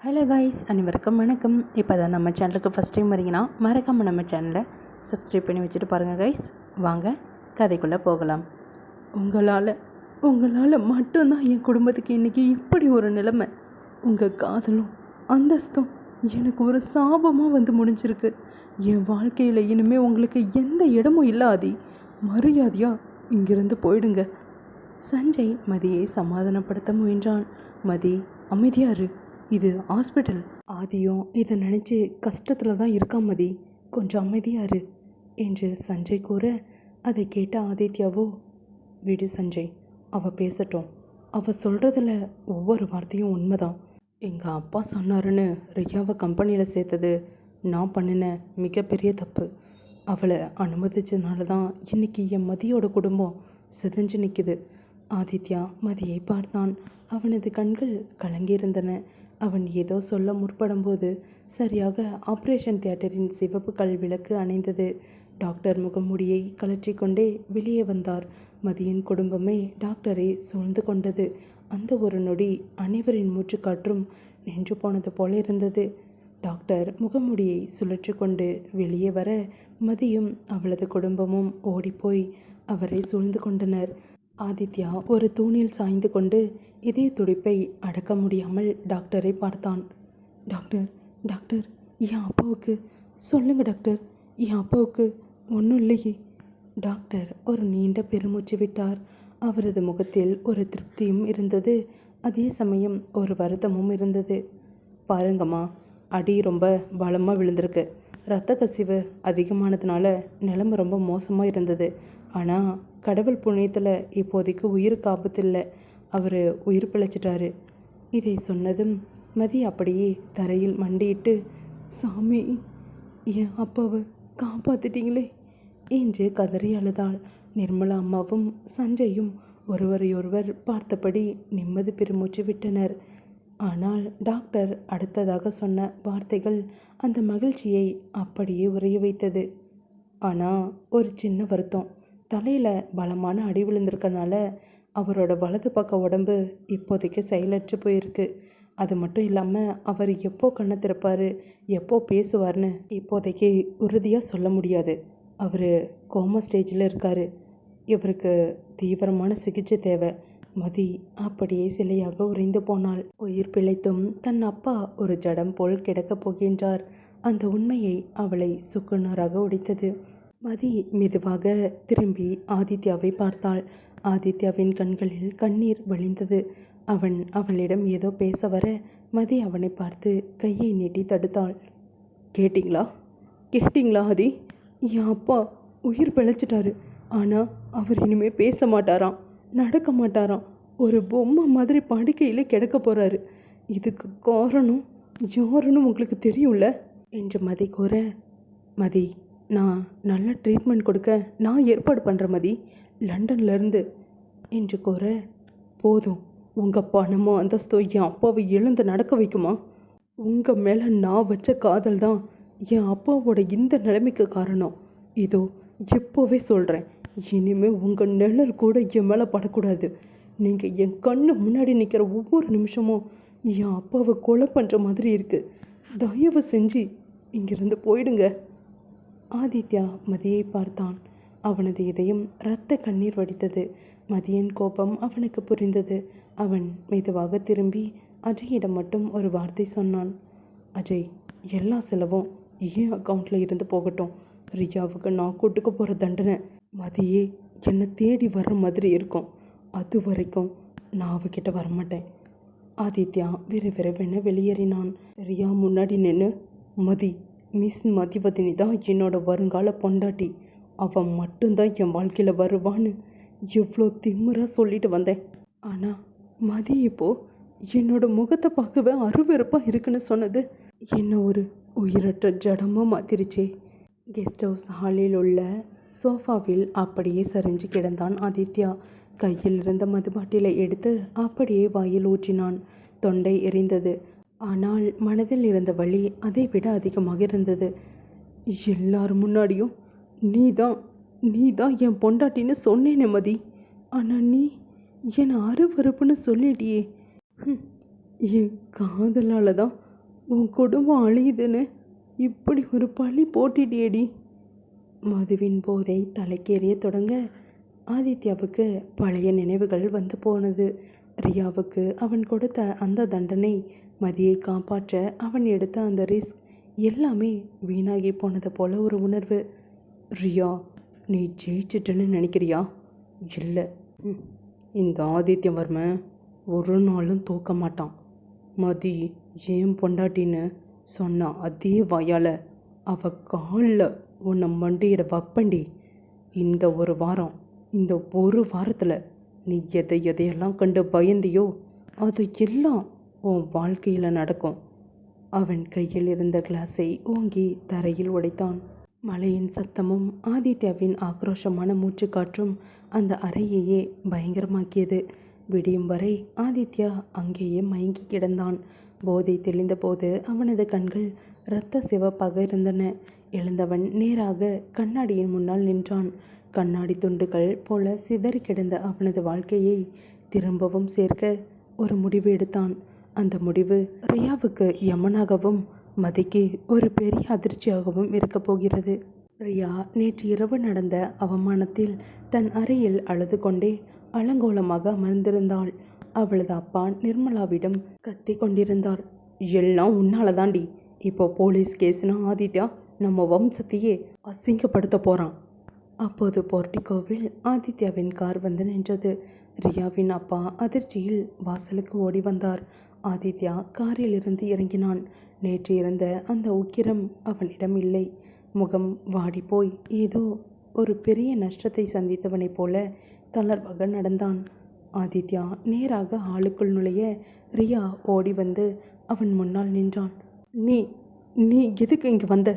Hello guys, அனைவருக்கும் வணக்கம். இப்போ தான் நம்ம சேனலுக்கு ஃபஸ்ட் டைம் வரீங்கன்னா மறக்காமல் நம்ம சேனலை சப்ஸ்கிரைப் பண்ணி வச்சுட்டு பாருங்கள் கைஸ். வாங்க கதைக்குள்ளே போகலாம். உங்களால் மட்டும்தான் என் குடும்பத்துக்கு இன்றைக்கி இப்படி ஒரு நிலைமை. உங்கள் காதலும் அந்தஸ்தும் எனக்கு ஒரு சாபமாக வந்து முடிஞ்சிருக்கு. என் வாழ்க்கையில் இனிமேல் உங்களுக்கு எந்த இடமும் இல்லாதி. மரியாதையாக இங்கிருந்து போயிடுங்க. சஞ்சய் மதியை சமாதானப்படுத்த முயன்றான். மதி, அமைதியாரு, இது ஹாஸ்பிட்டல். ஆதியும் இதை நினச்சி கஷ்டத்தில் தான் இருக்கான். மதி, கொஞ்சம் அமைதியாரு என்று சஞ்சய் கூற, அதை கேட்ட ஆதித்யாவோ, விடு சஞ்சய், அவள் பேசட்டும். அவள் சொல்கிறதுல ஒவ்வொரு வார்த்தையும் உண்மைதான். எங்கள் அப்பா சொன்னாருன்னு ரியாவை கம்பெனியில் சேர்த்தது நான் பண்ணின மிகப்பெரிய தப்பு. அவளை அனுமதிச்சதுனால தான் இன்றைக்கி என் மதியோட குடும்பம் சிதைஞ்சு நிற்குது. ஆதித்யா மதியை பார்த்தான். அவனது கண்கள் கலங்கியிருந்தன. அவன் ஏதோ சொல்ல முற்படும்போது சரியாக ஆப்ரேஷன் தியேட்டரின் சிவப்பு கல் விளக்கு அணைந்தது. டாக்டர் முகமூடியை கழற்றி கொண்டே வெளியே வந்தார். மதியின் குடும்பமே டாக்டரை சூழ்ந்து கொண்டது. அந்த ஒரு நொடி அனைவரின் மூச்சுக்காற்றும் நின்று போனது போல இருந்தது. டாக்டர் முகமூடியை சுழற்றி கொண்டு வெளியே வர மதியும் அவளது குடும்பமும் ஓடிப்போய் அவரை சூழ்ந்து கொண்டனர். ஆதித்யா ஒரு தூணில் சாய்ந்து கொண்டு இதய துடிப்பை அடக்க முடியாமல் டாக்டரை பார்த்தான். டாக்டர், டாக்டர், என் அப்பாவுக்கு சொல்லுங்க டாக்டர், என் அப்பாவுக்கு ஒன்றும் இல்லையே. டாக்டர் ஒரு நீண்ட பெருமூச்சு விட்டார். அவரது முகத்தில் ஒரு திருப்தியும் இருந்தது, அதே சமயம் ஒரு வருத்தமும் இருந்தது. பாருங்கம்மா, அடி ரொம்ப பலமாக விழுந்திருக்கு. இரத்த கசிவு அதிகமானதுனால நிலைமை ரொம்ப மோசமாக இருந்தது. ஆனால் கடவுள் புண்ணியத்தில் இப்போதைக்கு உயிருக்கு ஆபத்தில்லை. அவர் உயிர் பிழைச்சிட்டாரு. இதை சொன்னதும் மதி அப்படியே தரையில் மண்டியிட்டு, சாமி, என் அப்பாவை காப்பாற்றிட்டீங்களே என்று கதறி அழுதாள். நிர்மலா அம்மாவும் சஞ்சயும் ஒருவரையொருவர் பார்த்தபடி நிம்மதி பெருமூச்சு விட்டனர். ஆனால் டாக்டர் அடுத்ததாக சொன்ன வார்த்தைகள் அந்த மகிழ்ச்சியை அப்படியே உறைய வைத்தது. ஆனால் ஒரு சின்ன வருத்தம். தலையில் பலமான அடி விழுந்திருக்கனால அவரோட வலது பக்க உடம்பு இப்போதைக்கு செயலற்று போயிருக்கு. அது மட்டும் இல்லாமல் அவர் எப்போ கண்ணை திறப்பார், எப்போ பேசுவார்னு இப்போதைக்கு உறுதியாக சொல்ல முடியாது. அவர் கோமா ஸ்டேஜில் இருக்கார். இவருக்கு தீவிரமான சிகிச்சை தேவை. மதி அப்படியே சிலையாக உறைந்து போனாள். உயிர் பிழைத்தும் தன் அப்பா ஒரு ஜடம் போல் கிடக்கப் போகின்றார். அந்த உண்மையை அவளை சுக்குநூறாக உடைத்தது. மதி மெதுவாக திரும்பி ஆதித்யாவை பார்த்தாள். ஆதித்யாவின் கண்களில் கண்ணீர் வழிந்தது. அவன் அவளிடம் ஏதோ பேச வர மதி அவனை பார்த்து கையை நீட்டி தடுத்தாள். கேட்டிங்களா ஆதி? என் அப்பா உயிர் பிழைச்சிட்டாரு. ஆனால் அவர் இனிமேல் பேச மாட்டாராம், நடக்க மாட்டாராம். ஒரு பொம்மை மாதிரி படுக்கையில் கிடக்க போகிறாரு. இதுக்கு காரணம் யாருன்னு உங்களுக்கு தெரியும்ல என்று மதி கூற, மதி, நான் நல்ல ட்ரீட்மெண்ட் கொடுக்க நான் ஏற்பாடு பண்ணுற மதி, லண்டன்லேருந்து என்று கூற, போதும், உங்கள் பணமோ அந்தஸ்தோ என் அப்பாவை எழுந்து நடக்க வைக்குமா? உங்கள் மேலே நான் வச்ச காதல் தான் என் அப்பாவோட இந்த நிலைமைக்கு காரணம். இதோ எப்போவே சொல்கிறேன், இனிமேல் உங்கள் நிழல் கூட என் மேலே படக்கூடாது. நீங்கள் என் கண்ணு முன்னாடி நிற்கிற ஒவ்வொரு நிமிஷமும் என் அப்பாவை கொலை பண்ணுற மாதிரி இருக்குது. தயவு செஞ்சு இங்கிருந்து போயிடுங்க. ஆதித்யா மதியை பார்த்தான். அவனது இதயம் இரத்த கண்ணீர் வடித்தது. மதியின் கோபம் அவனுக்கு புரிந்தது. அவன் மெதுவாக திரும்பி அஜயிடம் மட்டும் ஒரு வார்த்தை சொன்னான். அஜய், எல்லா செலவும் ஏன் அக்கௌண்ட்டில் இருந்து போகட்டும். ரியாவுக்கு நான் கூட்டுக்க போகிற தண்டனை மதியே என்னை தேடி வர்ற மாதிரி இருக்கும். அது வரைக்கும் நான் அவகிட்ட வரமாட்டேன். ஆதித்யா விறுவிறுவென வெளியேறினான். ரியா முன்னாடி நின்று, மதி, மிஸ் மதிவதினி தான் என்னோட வருங்கால பொண்டாட்டி, அவன் மட்டும்தான் என் வாழ்க்கையில் வருவான்னு எவ்வளோ திமிராக சொல்லிட்டு வந்தேன். ஆனால் மதி இப்போது என்னோட முகத்தை பார்க்கவே அருவெறுப்பாக இருக்குன்னு சொன்னது என்ன ஒரு உயிரற்ற ஜடமாக மாத்திருச்சே. கெஸ்ட் ஹவுஸ் ஹாலில் உள்ள சோஃபாவில் அப்படியே சரிஞ்சு கிடந்தான் ஆதித்யா. கையில் இருந்த மதுபாட்டிலை எடுத்து அப்படியே வாயில் ஊற்றினான். தொண்டை எரிந்தது. ஆனால் மனதில் இருந்த வலி அதை விட அதிகமாக இருந்தது. எல்லாரும் முன்னாடியும் நீ தான் என் பொண்டாட்டின்னு சொன்னேனே மதி, ஆனால் நீ என்னை அருவருப்புன்னு சொல்லிட்டியே. என் காதலால் தான் உன் குடும்பம் அழியுதுன்னு இப்படி ஒரு பழி போட்டிட்டியேடி. மதுவின் போதை தலைக்கேறிய தொடங்க ஆதித்யாவுக்கு பழைய நினைவுகள் வந்து போனது. ரியாவுக்கு அவன் கொடுத்த அந்த தண்டனை, மதியை காப்பாற்ற அவன் எடுத்த அந்த ரிஸ்க் எல்லாமே வீணாகி போனது போல ஒரு உணர்வு. ரியா, நீ ஜெயிச்சிட்டேன்னு நினைக்கிறியா? இல்லை, இந்த ஆதித்யவர்மன் ஒரு நாளும் தோக்க மாட்டான். மதி ஏன் பொண்டாட்டின்னு சொன்னா அதே வாயால் அவ காலில் உன்னை மண்டியிட வப்பண்டி. இந்த ஒரு வாரத்தில் நீ எதையெல்லாம் கண்டு பயந்தியோ அது எல்லாம் உன் வாழ்க்கையில் நடக்கும். அவன் கையில் இருந்த கிளாஸை ஓங்கி தரையில் உடைத்தான். மழையின் சத்தமும் ஆதித்யாவின் ஆக்ரோஷமான மூச்சுக்காற்றும் அந்த அறையையே பயங்கரமாக்கியது. விடியும் வரை ஆதித்யா அங்கேயே மயங்கி கிடந்தான். போதை தெளிந்தபோது அவனது கண்கள் இரத்த சிவப்பாக இருந்தன. எழுந்தவன் நேராக கண்ணாடியின் முன்னால் நின்றான். கண்ணாடி துண்டுகள் போல சிதறி கிடந்த அவனது வாழ்க்கையை திரும்பவும் சேர்க்க ஒரு முடிவு எடுத்தான். அந்த முடிவு ரியாவுக்கு யமனாகவும் மதிக்கு ஒரு பெரிய அதிர்ச்சியாகவும் இருக்கப் போகிறது. ரியா நேற்று இரவு நடந்த அவமானத்தில் தன் அறையில் அழுது கொண்டே அலங்கோலமாக அமர்ந்திருந்தாள். அவளது அப்பா நிர்மலாவிடம் கத்தி கொண்டிருந்தார். எல்லாம் உன்னால தாண்டி. இப்போ போலீஸ் கேஸ்னா ஆதித்யா நம்ம வம்சத்தையே அசிங்கப்படுத்த போகிறான். அப்போது போர்டிகோவில் ஆதித்யாவின் கார் வந்து நின்றது. ரியாவின் அப்பா அதிர்ச்சியில் வாசலுக்கு ஓடி வந்தார். ஆதித்யா காரில் இருந்து இறங்கினான். நேற்று இருந்த அந்த உக்கிரம் அவனிடம் இல்லை. முகம் வாடிப்போய் ஏதோ ஒரு பெரிய நஷ்டத்தை சந்தித்தவனைப் போல தளர்வாக நடந்தான். ஆதித்யா நேராக ஆளுக்குள் நுழைய ரியா ஓடி வந்து அவன் முன்னால் நின்றான். நீ நீ எதுக்கு இங்கே வந்த?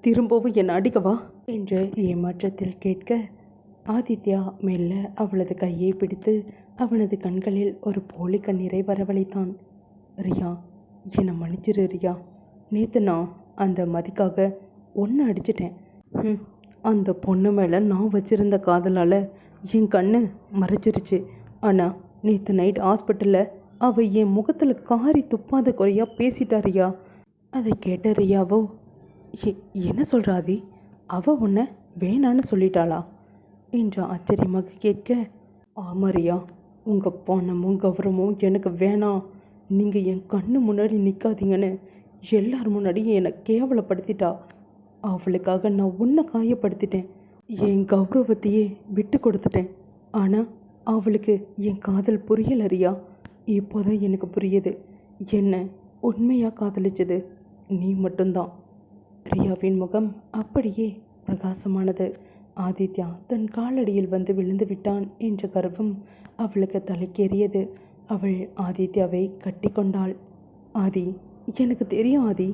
திரும்பவும் என்னை அடிக்கவா என்று ஏமாற்றத்தில் கேட்க, ஆதித்யா மெல்ல அவளது கையை பிடித்து அவனது கண்களில் ஒரு போலி கண்ணீரை வரவழைத்தான். ரியா, என்னை மன்னிச்சிரு ரியா. நேற்று நான் அந்த மதிக்காக ஒன்று அடிச்சிட்டேன். அந்த பொண்ணு மேலே நான் வச்சிருந்த காதலால் என் கண்ணு மறைச்சிருச்சு. ஆனால் நேற்று நைட் ஹாஸ்பிட்டலில் அவள் என் முகத்தில் காரி துப்பாத குறையாக பேசிட்டாரியா. அதை கேட்ட ரியாவோ, என்ன சொல்கிறாதி? அவள் உன்னை வேணான்னு சொல்லிட்டாளா என்று ஆச்சரியமாக கேட்க, ஆமாரியா, உங்கள் பணமும் கௌரவமும் எனக்கு வேணாம். நீங்கள் என் கண்ணு முன்னாடி நிற்காதீங்கன்னு எல்லார் முன்னாடியும் என்னை கேவலப்படுத்திட்டா. அவளுக்காக நான் உன்னை காயப்படுத்திட்டேன். என் கௌரவத்தையே விட்டு கொடுத்துட்டேன். ஆனால் அவளுக்கு என் காதல் புரியலறியா. இப்போதான் எனக்கு புரியுது. என்ன உண்மையாக காதலிச்சது நீ மட்டும்தான். ரியாவின் முகம் அப்படியே பிரகாசமானது. ஆதித்யா தன் காலடியில் வந்து விழுந்து விட்டான் என்ற கர்வம் அவளுக்கு தலைக்கேறியது. அவள் ஆதித்யாவை கட்டி கொண்டாள். ஆதி, எனக்கு தெரியும் ஆதி,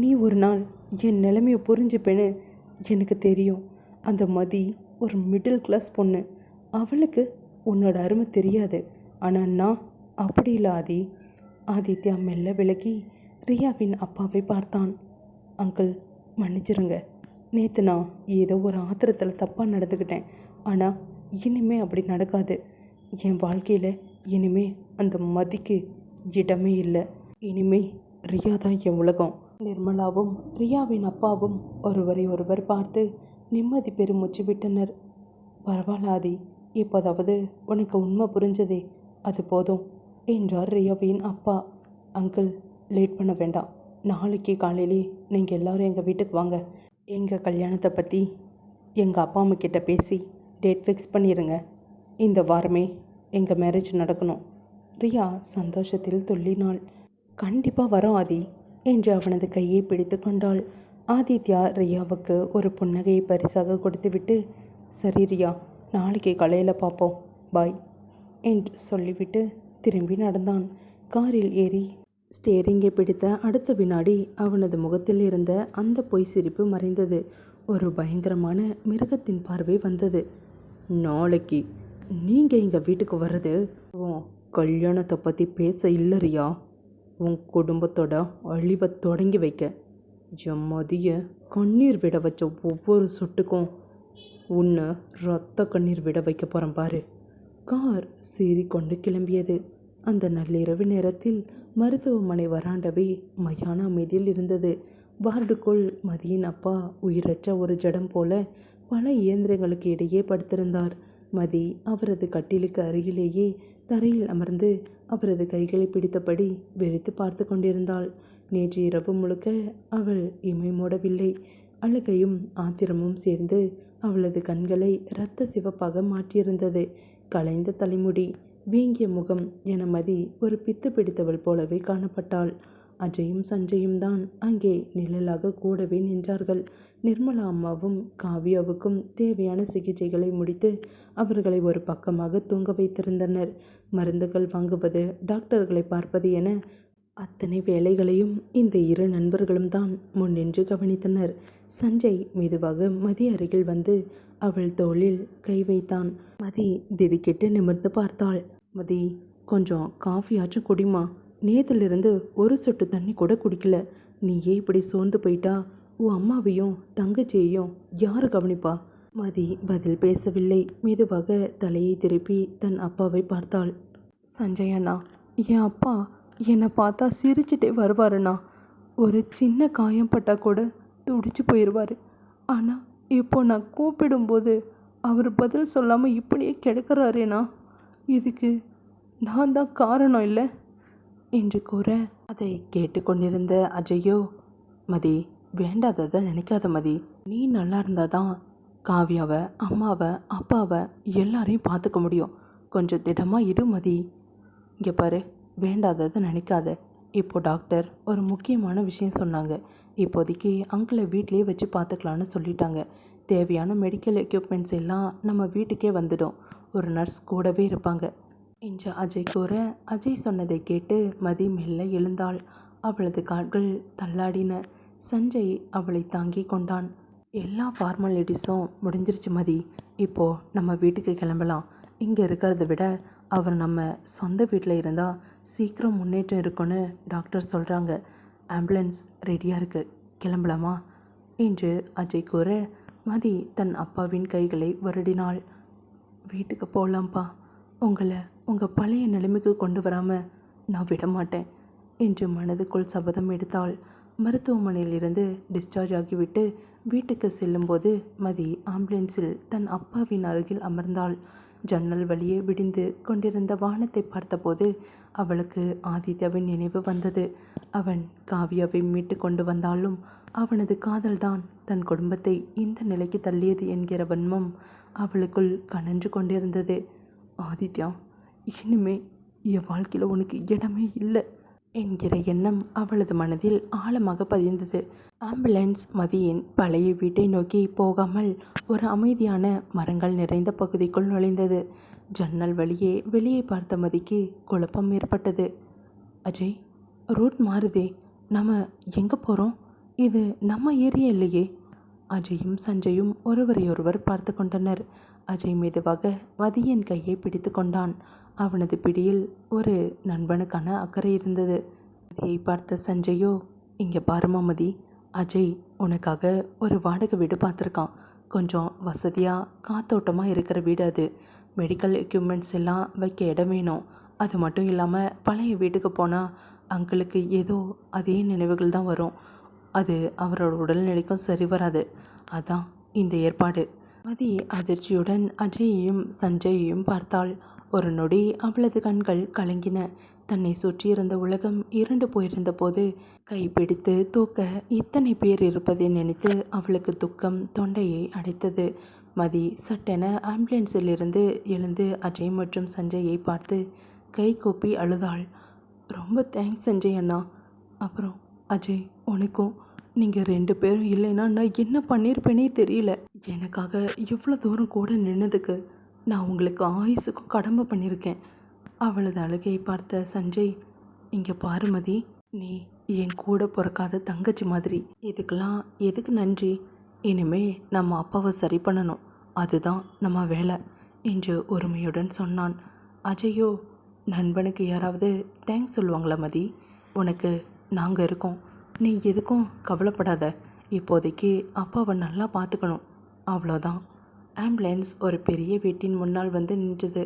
நீ ஒரு நாள் என் நிலைமையை புரிஞ்சுப்பேன்னு எனக்கு தெரியும். அந்த மதி ஒரு மிடில் கிளாஸ் பொண்ணு. அவளுக்கு உன்னோட அருமை தெரியாது. ஆனால் நான் அப்படி இல்லை ஆதி. ஆதித்யா மெல்ல விலகி ரியாவின் அப்பாவை பார்த்தான். அங்கிள், மன்னிச்சிருங்க. நேற்று நான் ஏதோ ஒரு ஆத்திரத்தில் தப்பாக நடந்துக்கிட்டேன். ஆனால் இனிமே அப்படி நடக்காது. என் வாழ்க்கையில் இனிமே அந்த மதிக்கு இடமே இல்லை. இனிமே ரியா தான் என் உலகம். நிர்மலாவும் ரியாவின் அப்பாவும் ஒருவரை ஒருவர் பார்த்து நிம்மதி பெருமூச்சு விட்டனர். பரவாயில்லாதி, இப்போதாவது உனக்கு உண்மை புரிஞ்சதே, அது போதும் என்றார் ரியாவின் அப்பா. அங்கிள், லேட் பண்ண வேண்டாம். நாளைக்கு காலையிலே நீங்கள் எல்லோரும் எங்கள் வீட்டுக்கு வாங்க. எங்கள் கல்யாணத்தை பற்றி எங்கள் அப்பா அம்மா கிட்ட பேசி டேட் ஃபிக்ஸ் பண்ணிடுங்க. இந்த வாரமே எங்கள் மேரேஜ் நடக்கணும். ரியா சந்தோஷத்தில் துள்ளினாள். கண்டிப்பாக வரோம் ஆதி என்று அவனது கையை பிடித்து கொண்டாள். ஆதித்யா ரியாவுக்கு ஒரு புன்னகையை பரிசாக கொடுத்துவிட்டு, சரி ரியா, நாளைக்கு காலையில் பார்ப்போம், பாய் என்று சொல்லிவிட்டு திரும்பி நடந்தான். காரில் ஏறி ஸ்டேரிங்கை பிடித்த அடுத்த வினாடி அவனது முகத்தில் இருந்த அந்த பொய் சிரிப்பு மறைந்தது. ஒரு பயங்கரமான மிருகத்தின் பார்வை வந்தது. நாளைக்கு நீங்கள் எங்கள் வீட்டுக்கு வர்றது உன் கல்யாணத்தை பற்றி பேச இல்லையா, உன் குடும்பத்தோட அழிவை தொடங்கி வைக்க. என் மதிய கண்ணீர் விட வச்ச ஒவ்வொரு சொட்டுக்கும் உன்னை ரத்த கண்ணீர் விட வைக்க போகிறேன் பாரு. கார் சீறிக்கொண்டு கிளம்பியது. அந்த நள்ளிரவு நேரத்தில் மருத்துவமனை வராண்டவே மயான அமைதியில் இருந்தது. வார்டுக்குள் மதியின் அப்பா உயிரற்ற ஒரு ஜடம் போல பல இயந்திரங்களுக்கு இடையே படுத்திருந்தார். மதி அவரது கட்டிலுக்கு அருகிலேயே தரையில் அமர்ந்து அவரது கைகளை பிடித்தபடி வெறித்து பார்த்து கொண்டிருந்தாள். நேற்று இரவு முழுக்க அவள் இமை மூடவில்லை. அழுகையும் ஆத்திரமும் சேர்ந்து அவளது கண்களை இரத்த சிவப்பாக மாற்றியிருந்தது. கலைந்த தலைமுடி, வீங்கிய முகம் என மதி ஒரு பித்து பிடித்தவள் போலவே காணப்பட்டாள். அஜயும் சஞ்சயும் தான் அங்கே நிழலாக கூடவே நின்றார்கள். நிர்மலா அம்மாவும் காவியாவுக்கும் தேவையான சிகிச்சைகளை முடித்து அவர்களை ஒரு பக்கமாக தூங்க வைத்திருந்தனர். மருந்துகள் வாங்குவது, டாக்டர்களை பார்ப்பது என அத்தனை வேலைகளையும் இந்த இரு நண்பர்களும் தான் முன்னின்று கவனித்தனர். சஞ்சய் மெதுவாக மதி அருகில் வந்து அவள் தோளில் கை வைத்தான். மதி திடுக்கிட்டு நிமிர்ந்து பார்த்தாள். மதி, கொஞ்சம் காஃபியாச்சும் குடிமா. நேத்திலிருந்து ஒரு சொட்டு தண்ணி கூட குடிக்கல. நீயே இப்படி சோர்ந்து போயிட்டா உன் அம்மாவையும் தங்கச்சியையும் யாரு கவனிப்பா? மதி பதில் பேசவில்லை. மெதுவாக தலையை திருப்பி தன் அப்பாவை பார்த்தாள். சஞ்சய் அண்ணா, என் அப்பா என்னை பார்த்தா சிரிச்சிட்டே வருவாருண்ணா. ஒரு சின்ன காயம் பட்டா கூட துடிச்சு போயிடுவார். ஆனால் இப்போ நான் கூப்பிடும்போது அவர் பதில் சொல்லாமல் இப்படியே கிடக்கிறாரேண்ணா. இதுக்கு நான் தான் காரணம் இல்லை என்று கூற, அதை கேட்டுக்கொண்டிருந்த அஜயோ, மதி, வேண்டாததை நினைக்காத மதி. நீ நல்லா இருந்தாதான் காவியாவை, அம்மாவை, அப்பாவை எல்லாரையும் பார்த்துக்க முடியும். கொஞ்சம் திடமாக இரு மதி. இங்கே பாரு, வேண்டாததை நினைக்காத. இப்போ டாக்டர் ஒரு முக்கியமான விஷயம் சொன்னாங்க. இப்போதைக்கு அங்கிளை வீட்லேயே வச்சு பார்த்துக்கலான்னு சொல்லிட்டாங்க. தேவையான மெடிக்கல் எக்யூப்மெண்ட்ஸ் எல்லாம் நம்ம வீட்டுக்கே வந்துடும். ஒரு நர்ஸ் கூடவே இருப்பாங்க என்று அஜய் கூற, அஜய் சொன்னதை கேட்டு மதி மெல்ல எழுந்தாள். அவளது கால்கள் தள்ளாடின. சஞ்சய் அவளை தாங்கி கொண்டான். எல்லா ஃபார்மாலிட்டிஸும் முடிஞ்சிருச்சு மதி. இப்போது நம்ம வீட்டுக்கு கிளம்பலாம். இங்கே இருக்கிறத விட அவர் நம்ம சொந்த வீட்டில் இருந்தால் சீக்கிரம் முன்னேற்றம் இருக்குன்னு டாக்டர் சொல்கிறாங்க. ஆம்புலன்ஸ் ரெடியாக இருக்குது, கிளம்பலாமா என்று அஜய் கூற, மதி தன் அப்பாவின் கைகளை வருடினாள். வீட்டுக்கு போகலாம்ப்பா. உங்களை உங்கள் பழைய நிலைமைக்கு கொண்டு வராமல் நான் விட மாட்டேன் என்று மனதுக்குள் சபதம் எடுத்தாள். மருத்துவமனையிலிருந்து டிஸ்சார்ஜ் ஆகிவிட்டு வீட்டுக்கு செல்லும்போது மதி ஆம்புலன்ஸில் தன் அப்பாவின் அருகில் அமர்ந்தாள். ஜன்னல் வழியே விடிந்து கொண்டிருந்த வானத்தை பார்த்தபோது அவளுக்கு ஆதித்யாவின் நினைவு வந்தது. அவன் காவியாவை மீட்டு கொண்டு வந்தாலும் அவனது காதல்தான் தன் குடும்பத்தை இந்த நிலைக்கு தள்ளியது என்கிற வன்மம் அவளுக்குள் கனன்று கொண்டிருந்தது. ஆதித்யா, இனிமே என் வாழ்க்கையில் உனக்கு இடமே இல்லை என்கிற எண்ணம் அவளது மனதில் ஆழமாக பதிந்தது. ஆம்புலன்ஸ் மதியின் பழைய வீட்டை நோக்கி போகாமல் ஒரு அமைதியான மரங்கள் நிறைந்த பகுதிக்குள் நுழைந்தது. ஜன்னல் வழியே வெளியே பார்த்த மதிக்கு குழப்பம் ஏற்பட்டது. அஜய், ரூட் மாறுதே. நம்ம எங்கே போகிறோம்? இது நம்ம ஏரியா இல்லையே. அஜயும் சஞ்சயும் ஒருவரையொருவர் பார்த்து கொண்டனர். அஜய் மெதுவாக மதியின் கையை பிடித்து கொண்டான். அவனது பிடியில் ஒரு நண்பனுக்கான அக்கறை இருந்தது. மதியை பார்த்த சஞ்சயோ, இங்கே பாருமா மதி, அஜய் உனக்காக ஒரு வாடகை வீடு பார்த்துருக்கான். கொஞ்சம் வசதியாக காத்தோட்டமாக இருக்கிற வீடு அது. மெடிக்கல் எக்யூப்மெண்ட்ஸ் எல்லாம் வைக்க இடம் வேணும். அது மட்டும் இல்லாமல் பழைய வீட்டுக்கு போனால் அங்கிளுக்கு ஏதோ அதே நினைவுகள் தான் வரும். அது அவரோட உடல்நிலைக்கும் சரி வராது. அதான் இந்த ஏற்பாடு. மதி அதிர்ச்சியுடன் அஜயையும் சஞ்சயையும் பார்த்தாள். ஒரு நொடி அவளது கண்கள் கலங்கின. தன்னை சுற்றியிருந்த உலகம் இருண்டு போயிருந்த போது கைப்பிடித்து தூக்க இத்தனை பேர் இருப்பதை நினைத்து அவளுக்கு துக்கம் தொண்டையை அடைத்தது. மதி சட்டென ஆம்புலன்ஸிலிருந்து எழுந்து அஜய் மற்றும் சஞ்சயை பார்த்து கை கூப்பி அழுதாள். ரொம்ப தேங்க்ஸ் சஞ்சய் அண்ணா. அப்புறம் அஜய், உனக்கும். நீங்கள் 2 பேரும் இல்லைன்னா நான் என்ன பண்ணியிருப்பேனே தெரியல. எனக்காக இவ்வளோ தூரம் கூட நின்னதுக்கு நான் உங்களுக்கு ஆயுசுக்கும் கடமை பண்ணியிருக்கேன். அவளது அழுகையை பார்த்த சஞ்சய், இங்கே பாருமதி, நீ என் கூட பிறக்காத தங்கச்சி மாதிரி. இதுக்கெல்லாம் எதுக்கு நன்றி? இனிமே நம்ம அப்பாவை சரி பண்ணணும், அதுதான் நம்ம வேலை என்று உரிமையுடன் சொன்னான். அஜயோ, நண்பனுக்கு யாராவது தேங்க்ஸ் சொல்லுவாங்களா மதி? உனக்கு நாங்கள் இருக்கோம், நீ எதுக்கும் கவலைப்படாத. இப்போதைக்கு அப்பாவை நல்லா பார்த்துக்கணும், அவ்வளோதான். ஆம்புலன்ஸ் ஒரு பெரிய வீட்டின் முன்னால் வந்து நின்றது.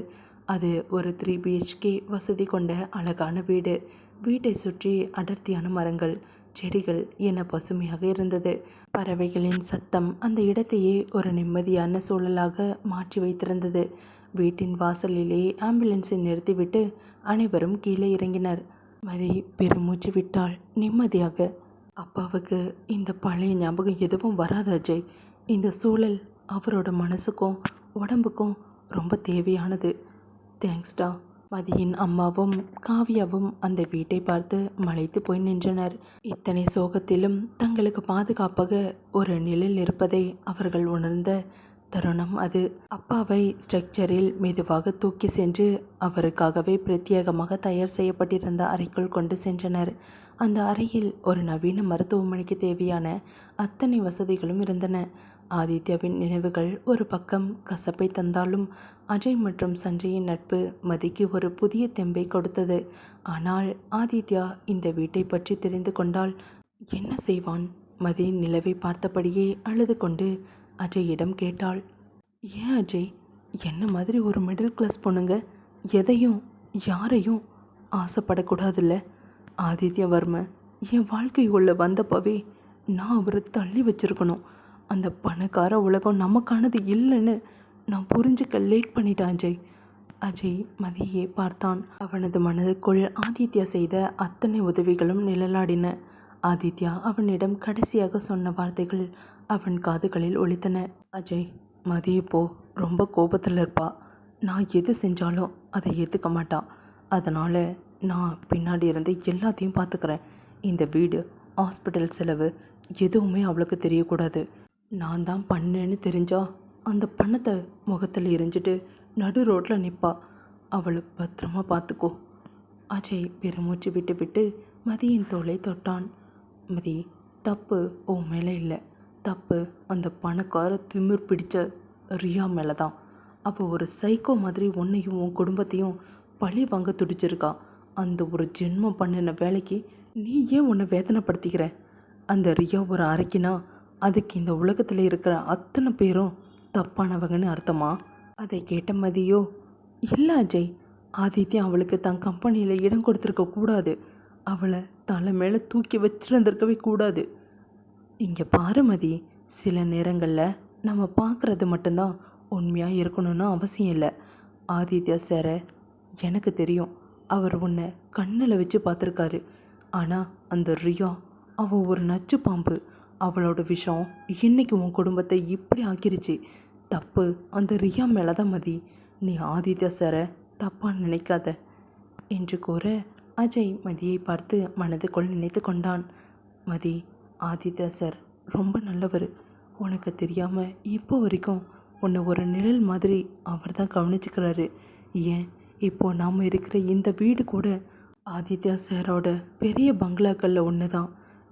அது ஒரு 3 BHK வசதி கொண்ட அழகான வீடு. வீட்டை சுற்றி அடர்த்தியான மரங்கள், செடிகள் என பசுமையாக இருந்தது. பறவைகளின் சத்தம் அந்த இடத்தையே ஒரு நிம்மதியான சூழலாக மாற்றி வைத்திருந்தது. வீட்டின் வாசலிலே ஆம்புலன்ஸை நிறுத்திவிட்டு அனைவரும் கீழே இறங்கினர். மதி பெருமூச்சு விட்டாள் நிம்மதியாக. அப்பாவுக்கு இந்த பழைய ஞாபகம் எதுவும் வராது அஜய். இந்த சூழல் அவரோட மனசுக்கும் உடம்புக்கும் ரொம்ப தேவையானது. தேங்க்ஸ்டா. மதியின் அம்மாவும் காவியாவும் அந்த வீட்டை பார்த்து மலைத்து போய் நின்றனர். இத்தனை சோகத்திலும் தங்களுக்கு பாதுகாப்பாக ஒரு நிழல் இருப்பதை அவர்கள் உணர்ந்த தருணம் அது. அப்பாவை ஸ்ட்ரக்சரில் மெதுவாக தூக்கி சென்று அவருக்காகவே பிரத்யேகமாக தயார் செய்யப்பட்டிருந்த அறைக்குள் கொண்டு சென்றனர். அந்த அறையில் ஒரு நவீன மருத்துவமனைக்கு தேவையான அத்தனை வசதிகளும் இருந்தன. ஆதித்யாவின் நினைவுகள் ஒரு பக்கம் கசப்பை தந்தாலும் அஜய் மற்றும் சஞ்சயின் நட்பு மதிக்கு ஒரு புதிய தெம்பை கொடுத்தது. ஆனால் ஆதித்யா இந்த வீட்டை பற்றி தெரிந்து கொண்டால் என்ன செய்வான்? மதி நிலவை பார்த்தபடியே அழுது கொண்டு அஜயிடம் கேட்டாள். ஏன் அஜய், என்ன மாதிரி ஒரு மிடில் கிளாஸ் பொண்ணுங்க எதையும் யாரையும் ஆசைப்படக்கூடாதுல்ல? ஆதித்யவர்ம என் வாழ்க்கை உள்ள வந்தப்பவே நான் அவரை தள்ளி வச்சிருக்கணும். அந்த பணக்கார உலகம் நமக்கானது இல்லைன்னு நான் புரிஞ்சுக்க லேட் பண்ணிட்டேன் அஜய். அஜய் மதியை பார்த்தான். அவனது மனதுக்குள் ஆதித்யா செய்த அத்தனை உதவிகளும் நிழலாடின. ஆதித்யா அவனிடம் கடைசியாக சொன்ன வார்த்தைகள் அவன் காதுகளில் ஒலித்தன. அஜய், மதி இப்போ ரொம்ப கோபத்தில் இருப்பா. நான் எது செஞ்சாலும் அதை ஏற்றுக்க மாட்டான். அதனால் நான் பின்னாடி இருந்து எல்லாத்தையும் பார்த்துக்கிறேன். இந்த வீடு, ஹாஸ்பிட்டல் செலவு எதுவுமே அவளுக்கு தெரியக்கூடாது. நான் தான் பண்ணேன்னு தெரிஞ்சா அந்த பணத்தை முகத்தில் எரிஞ்சிட்டு நடு ரோட்டில் நிற்பா. அவளை பத்திரமா பார்த்துக்கோ. அஜய் பெருமூச்சு விட்டு விட்டு மதியின் தோளை தொட்டான். மதி, தப்பு உன் மேலே இல்லை. தப்பு அந்த பணக்கார திமிர் பிடிச்ச ரியா மேலே தான். அவள் ஒரு சைக்கோ மாதிரி உன்னையும் உன் குடும்பத்தையும் பழி வாங்க துடிச்சிருக்கா. அந்த ஒரு ஜென்மம் பண்ணின வேலைக்கு நீ ஏன் உன்னை வேதனைப்படுத்திக்கிற? அந்த ரியா ஒரு அரைக்கினா அதுக்கு இந்த உலகத்தில் இருக்கிற அத்தனை பேரும் தப்பானவங்கன்னு அர்த்தமா? அதை கேட்ட மதியோ, இல்லை அஜய், ஆதித்யா அவளுக்கு தன் கம்பெனியில் இடம் கொடுத்துருக்க கூடாது. அவளை தலை மேலே தூக்கி வச்சிருந்திருக்கவே கூடாது. இங்கே பாரு மதி, சில நேரங்களில் நம்ம பார்க்குறது மட்டும்தான் உண்மையாக இருக்கணும்னு அவசியம் இல்லை. ஆதித்யா சாரை எனக்கு தெரியும். அவர் உன்னை கண்ணில் வச்சு பார்த்துருக்காரு. ஆனால் அந்த ரியா அவள் ஒரு நச்சு பாம்பு. அவளோட விஷம் இன்னைக்கு உன் குடும்பத்தை இப்படி ஆக்கிருச்சு. தப்பு அந்த ரியா மேலே தான் மதி. நீ ஆதித்யா சாரை தப்பாக நினைக்காத என்று கூற அஜய் மதியை பார்த்து மனதுக்குள் நினைத்து கொண்டான். மதி, ஆதித்யா சார் ரொம்ப நல்லவர். உனக்கு தெரியாமல் இப்போ வரைக்கும் உன்னை ஒரு நிழல் மாதிரி அவர் தான் கவனிச்சுக்கிறாரு. ஏன், இப்போது நாம் இருக்கிற இந்த வீடு கூட ஆதித்யா சாரோட பெரிய பங்களாக்களில் ஒன்று தான்.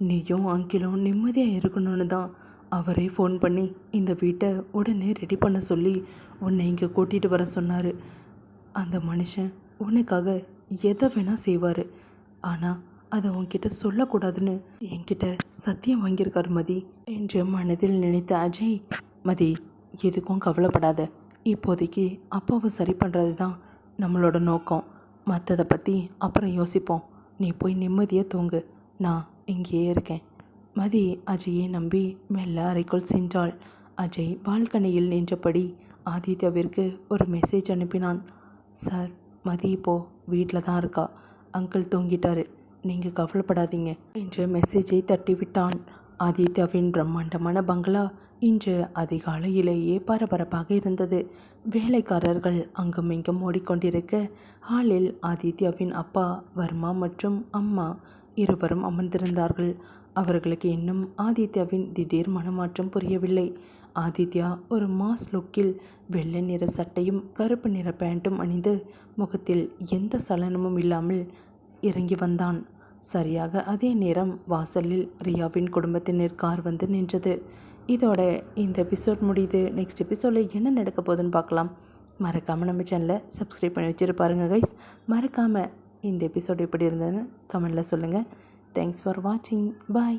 நீயும் அங்கிலும் நிம்மதியாக இருக்கணும்னு தான் அவரே ஃபோன் பண்ணி இந்த வீட்டை உடனே ரெடி பண்ண சொல்லி உன்னை இங்கே கூட்டிகிட்டு வர சொன்னார். அந்த மனுஷன் உனக்காக எதை வேணால் செய்வார். ஆனால் அதை உன்கிட்ட சொல்லக்கூடாதுன்னு என்கிட்ட சத்தியம் வாங்கியிருக்காரு மதி என்று மனதில் நினைத்த அஜய், மதி எதுக்கும் கவலைப்படாத. இப்போதைக்கு அப்பாவை சரி பண்ணுறது தான் நம்மளோட நோக்கம். மற்றதை பற்றி அப்புறம் யோசிப்போம். நீ போய் நிம்மதியாக தூங்கு. நான் இங்கேயே இருக்கேன். மதி அஜயை நம்பி மெல்ல அறைக்குள் சென்றாள். அஜய் பால்கனியில் நின்றபடி ஆதித்யாவிற்கு ஒரு மெசேஜ் அனுப்பினான். சார், மதி இப்போது வீட்டில் தான் இருக்கா. அங்கிள் தூங்கிட்டாரு. நீங்கள் கவலைப்படாதீங்க என்று மெசேஜை தட்டிவிட்டான். ஆதித்யாவின் பிரம்மாண்டமான பங்களா இன்று அதிகாலையிலேயே பரபரப்பாக இருந்தது. வேலைக்காரர்கள் அங்கும் இங்கும் ஓடிக்கொண்டிருக்க ஹாலில் ஆதித்யாவின் அப்பா வர்மா மற்றும் அம்மா இருவரும் அமர்ந்திருந்தார்கள். அவர்களுக்கு இன்னும் ஆதித்யாவின் திடீர் மனமாற்றம் புரியவில்லை. ஆதித்யா ஒரு மாஸ் லுக்கில் வெள்ளை நிற சட்டையும் கருப்பு நிற பேண்ட்டும் அணிந்து முகத்தில் எந்த சலனமும் இல்லாமல் இறங்கி வந்தான். சரியாக அதே நேரம் வாசலில் ரியாவின் குடும்பத்தினர் கார் வந்து நின்றது. இதோட இந்த எபிசோட் முடியுது. நெக்ஸ்ட் எபிசோடில் என்ன நடக்க போகுதுன்னு பார்க்கலாம். மறக்காமல் நம்ம சேனலை சப்ஸ்கிரைப் பண்ணி வச்சுருப்பாருங்க கைஸ். மறக்காமல் இந்த எபிசோட் எப்படி இருந்ததுன்னு கமெண்டில் சொல்லுங்கள். தேங்க்ஸ் ஃபார் வாட்சிங். பாய்.